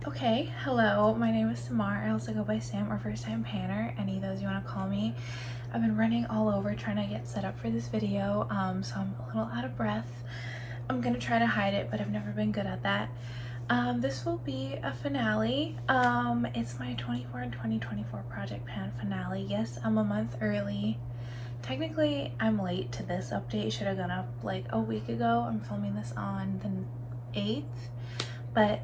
Okay, hello, my name is Samar. I also go by Sam or First Time Panner, any of those you want to call me. I've been running all over trying to get set up for this video, so I'm a little out of breath. I'm gonna try to hide it, but I've never been good at that. This will be a finale. It's my 24 and 2024 Project Pan finale. Yes, I'm a month early. Technically, I'm late to this update. It should have gone up like a week ago. I'm filming this on the 8th, but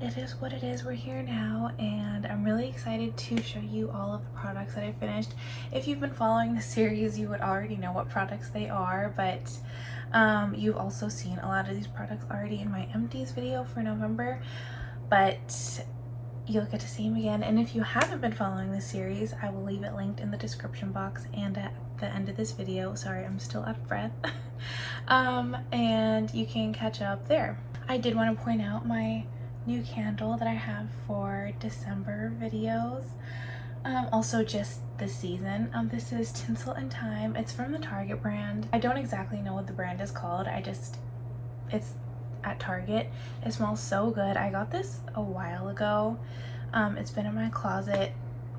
it is what it is. We're here now, and I'm really excited to show you all of the products that I finished. If you've been following the series, you would already know what products they are, but you've also seen a lot of these products already in my empties video for November, but you'll get to see them again. And if you haven't been following the series, I will leave it linked in the description box and at the end of this video. Sorry, I'm still out of breath. And you can catch up there. I did want to point out my new candle that I have for December videos, also just this season. This is Tinsel and Thyme. It's from the Target brand. I don't exactly know what the brand is called. It's at Target. It smells so good. I got this a while ago. It's been in my closet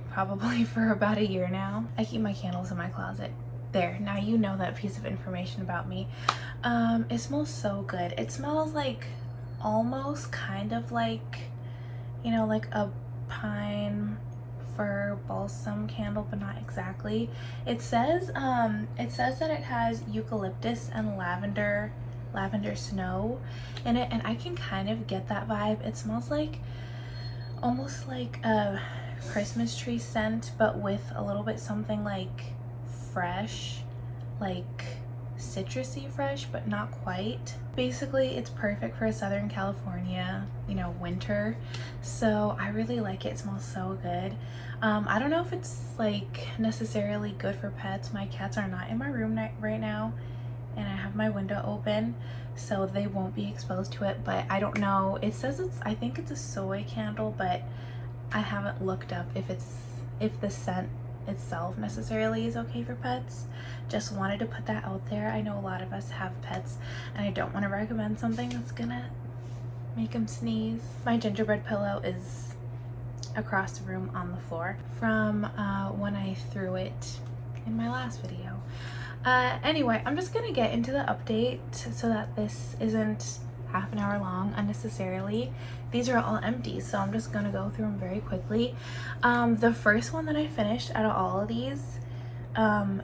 probably for about a year now. I keep my candles in my closet. There, now you know that piece of information about me. It smells so good. It smells like almost kind of like, you know, like a pine fir balsam candle, but not exactly. It says that it has eucalyptus and lavender snow in it, and I can kind of get that vibe. It smells like almost like a Christmas tree scent, but with a little bit something like fresh, like citrusy fresh, but not quite. Basically, it's perfect for a Southern California, you know, winter. So I really like it. It smells so good. I don't know if it's like necessarily good for pets. My cats are not in my room right now, and I have my window open, so they won't be exposed to it, but I don't know. It says I think it's a soy candle, but I haven't looked up if the scent itself necessarily is okay for pets. Just wanted to put that out there. I know a lot of us have pets, and I don't want to recommend something that's gonna make them sneeze. My gingerbread pillow is across the room on the floor from when I threw it in my last video. Anyway, I'm just gonna get into the update so that this isn't half an hour long unnecessarily. These are all empty, so I'm just gonna go through them very quickly. The first one that I finished out of all of these,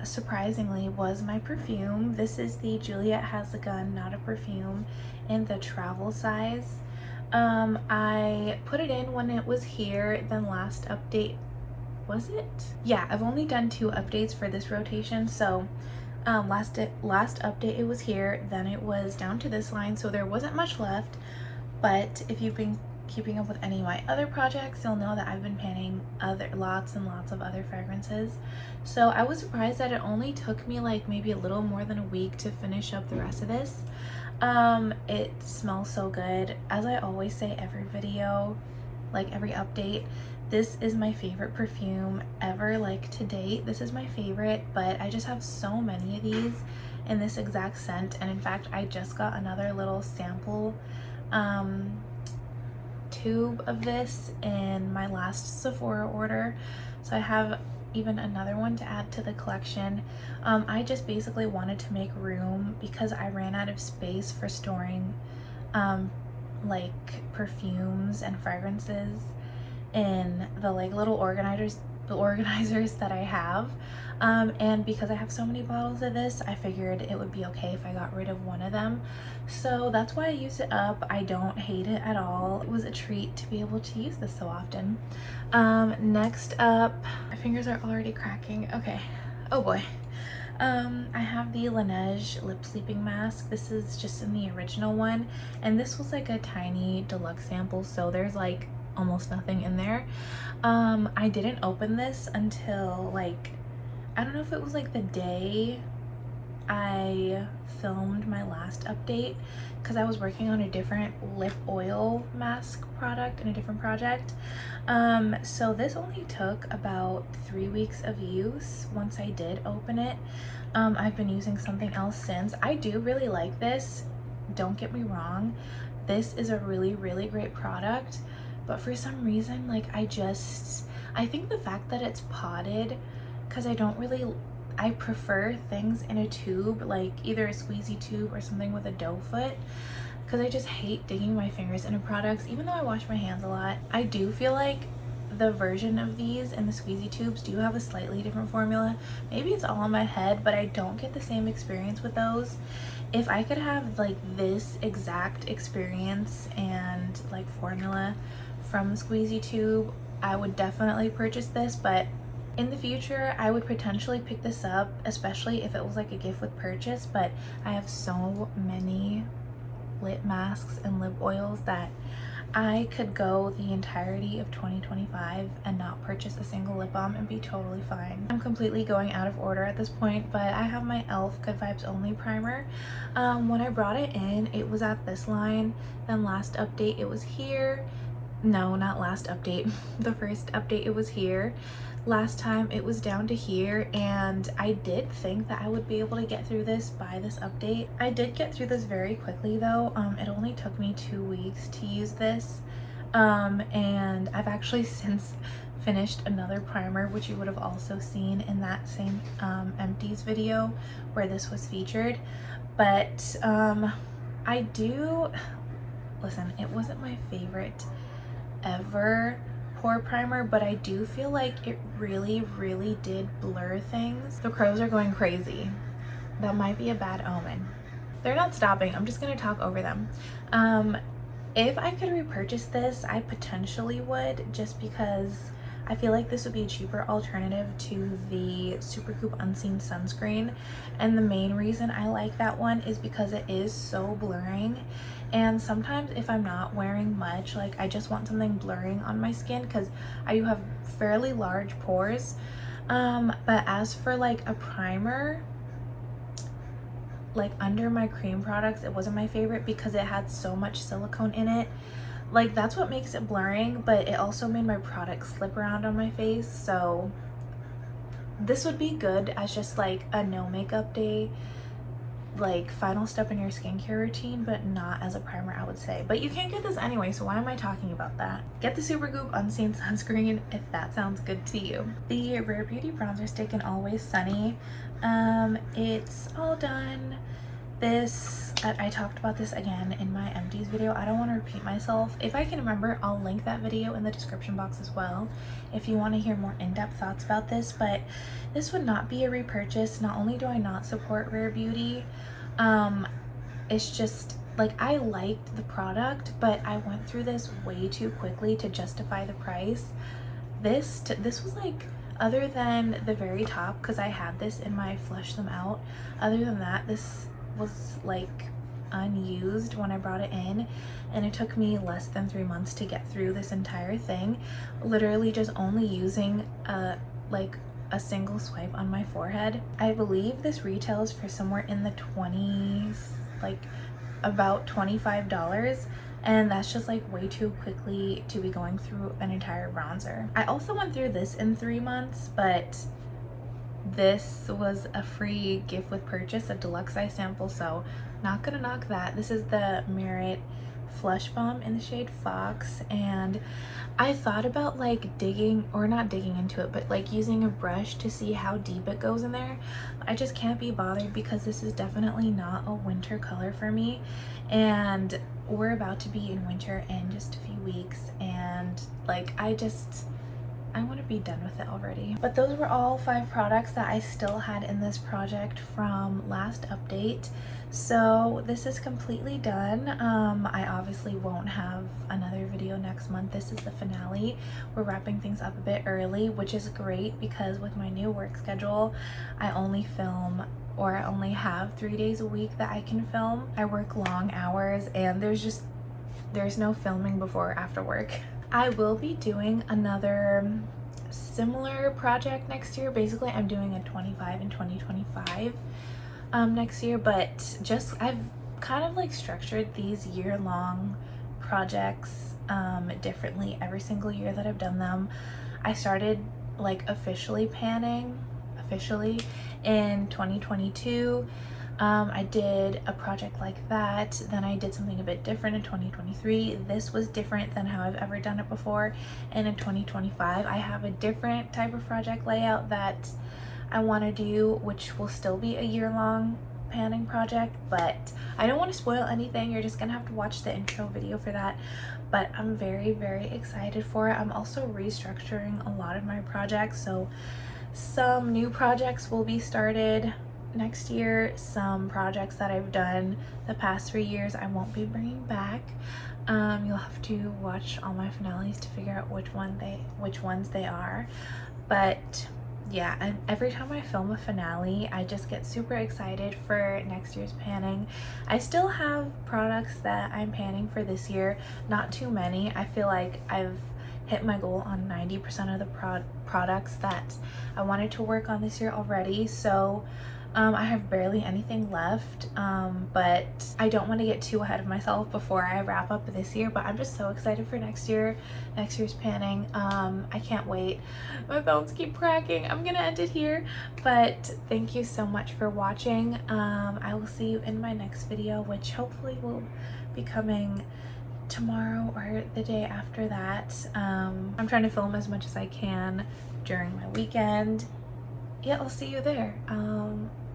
surprisingly, was my perfume. This is the Juliet Has a Gun Not a Perfume in the travel size. I put it in when it was here, then last update, was it? Yeah, I've only done 2 updates for this rotation, so last update it was here, then it was down to this line, so there wasn't much left. But if you've been keeping up with any of my other projects, you'll know that I've been panning lots and lots of other fragrances. So I was surprised that it only took me like maybe a little more than a week to finish up the rest of this. It smells so good. As I always say every video, like every update, this is my favorite perfume ever, like to date. This is my favorite, but I just have so many of these in this exact scent. And in fact, I just got another little sample tube of this in my last Sephora order, so I have even another one to add to the collection. I just basically wanted to make room because I ran out of space for storing like perfumes and fragrances in the like little organizers that I have, and because I have so many bottles of this, I figured it would be okay if I got rid of one of them. So that's why I used it up. I don't hate it at all. It was a treat to be able to use this so often. Next up, my fingers are already cracking. Okay, oh boy. I have the Laneige lip sleeping mask. This is just in the original one, and this was like a tiny deluxe sample, so there's like almost nothing in there. I didn't open this until like, I don't know if it was like the day I filmed my last update, because I was working on a different lip oil mask product in a different project. So this only took about 3 weeks of use once I did open it. I've been using something else since. I do really like this, don't get me wrong. This is a really, really great product. but for some reason, like, I think the fact that it's potted, because I prefer things in a tube, like either a squeezy tube or something with a doe foot, because I just hate digging my fingers into products. Even though I wash my hands a lot, I do feel like the version of these in the squeezy tubes do have a slightly different formula. Maybe it's all in my head, but I don't get the same experience with those. If I could have like this exact experience and like formula from the squeezy tube, I would definitely purchase this. But in the future, I would potentially pick this up, especially if it was like a gift with purchase. But I have so many lip masks and lip oils that I could go the entirety of 2025 and not purchase a single lip balm and be totally fine. I'm completely going out of order at this point, but I have my e.l.f. Good Vibes Only primer. When I brought it in, it was at this line. Then last update, it was here. No, not last update. The first update, it was here. Last time it was down to here, and I did think that I would be able to get through this by this update. I did get through this very quickly though. It only took me 2 weeks to use this, and I've actually since finished another primer, which you would have also seen in that same empties video where this was featured. But I do, listen, it wasn't my favorite ever pore primer, but I do feel like it really did blur things. The crows are going crazy. That might be a bad omen. They're not stopping. I'm just gonna talk over them. If I could repurchase this, I potentially would, just because I feel like this would be a cheaper alternative to the Supergoop Unseen sunscreen. And the main reason I like that one is because it is so blurring. And sometimes if I'm not wearing much, like I just want something blurring on my skin, because I do have fairly large pores. But as for like a primer, like under my cream products, it wasn't my favorite because it had so much silicone in it. Like that's what makes it blurring, but it also made my product slip around on my face. So this would be good as just like a no makeup day, like final step in your skincare routine, but not as a primer, I would say. But you can't get this anyway, so why am I talking about that? Get the Supergoop Unseen sunscreen if that sounds good to you. The Rare Beauty bronzer stick in Always Sunny, it's all done. This, I talked about this again in my empties video. I don't want to repeat myself. If I can remember, I'll link that video in the description box as well if you want to hear more in-depth thoughts about this. But this would not be a repurchase. Not only do I not support Rare Beauty, it's just like I liked the product, but I went through this way too quickly to justify the price. This was like, other than the very top, because I had this in my Flush Them Out, other than that, this was like unused when I brought it in, and it took me less than 3 months to get through this entire thing, literally just only using like a single swipe on my forehead. I believe this retails for somewhere in the 20s, like about $25, and that's just like way too quickly to be going through an entire bronzer. I also went through this in 3 months, but this was a free gift with purchase, a deluxe size sample, so not gonna knock that. This is the Merit Flush Balm in the shade Fox, and I thought about like digging, or not digging into it, but like using a brush to see how deep it goes in there. I just can't be bothered because this is definitely not a winter color for me, and we're about to be in winter in just a few weeks, and like I want to be done with it already. But those were all 5 products that I still had in this project from last update. So this is completely done. I obviously won't have another video next month. This is the finale. We're wrapping things up a bit early, which is great because with my new work schedule, I only film, or I only have 3 days a week that I can film. I work long hours, and there's no filming before or after work. I will be doing another similar project next year. Basically, I'm doing a 25 and 2025 next year, but just I've kind of like structured these year-long projects differently every single year that I've done them. I started like officially panning in 2022. I did a project like that, then I did something a bit different in 2023. This was different than how I've ever done it before, and in 2025 I have a different type of project layout that I want to do, which will still be a year-long panning project, but I don't want to spoil anything. You're just gonna have to watch the intro video for that, but I'm very, very excited for it. I'm also restructuring a lot of my projects, so some new projects will be started next year. Some projects that I've done the past 3 years I won't be bringing back. You'll have to watch all my finales to figure out which ones they are, but yeah, and every time I film a finale, I just get super excited for next year's panning. I still have products that I'm panning for this year, not too many. I feel like I've hit my goal on 90% of the products that I wanted to work on this year already, so I have barely anything left, but I don't want to get too ahead of myself before I wrap up this year. But I'm just so excited for next year's panning. I can't wait. My bones keep cracking. I'm gonna end it here, but thank you so much for watching. I will see you in my next video, which hopefully will be coming tomorrow or the day after that. I'm trying to film as much as I can during my weekend. Yeah, I'll see you there.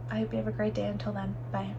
I hope you have a great day. Until then, bye.